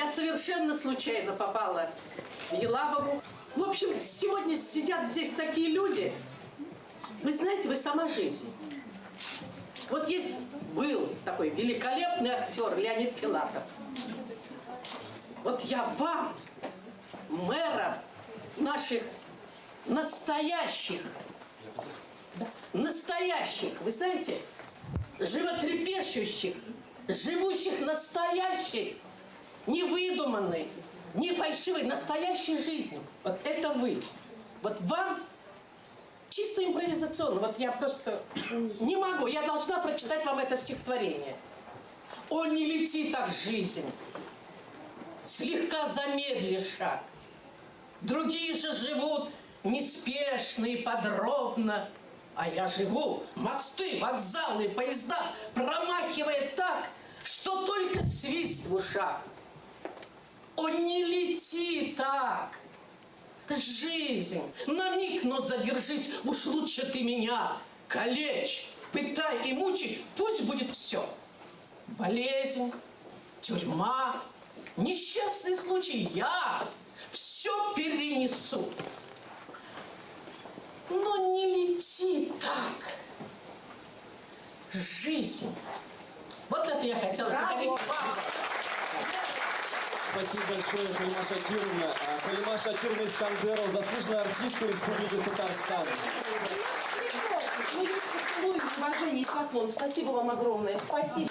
Я совершенно случайно попала в Елабугу. В общем, сегодня сидят здесь такие люди. Вы знаете, вы сама жизнь. Вот был такой великолепный актер Леонид Филатов. Вот я вам, мэрам наших настоящих, вы знаете, животрепещущих, живущих настоящей, не выдуманной, не фальшивой, настоящей жизнью. Вот это вы. Вот вам чисто импровизационно. Вот я просто не могу. Я должна прочитать вам это стихотворение. «О, не лети так, жизнь, слегка замедли шаг. Другие же живут неспешно и подробно, а я живу мосты, вокзалы, поезда, промахивая так, что только свист в ушах. О, не лети так, жизнь, на миг, но задержись, уж лучше ты меня калечь, пытай и мучай, пусть будет все. Болезнь, тюрьма, несчастный случай, я все перенесу. Но не лети так, жизнь». Вот это я хотела подарить вам. Спасибо большое, Халима Шакировна. Халима Шакировна Искандерова, заслуженная артистка Республики Татарстан. Уважение и поклон. Спасибо вам огромное. Спасибо.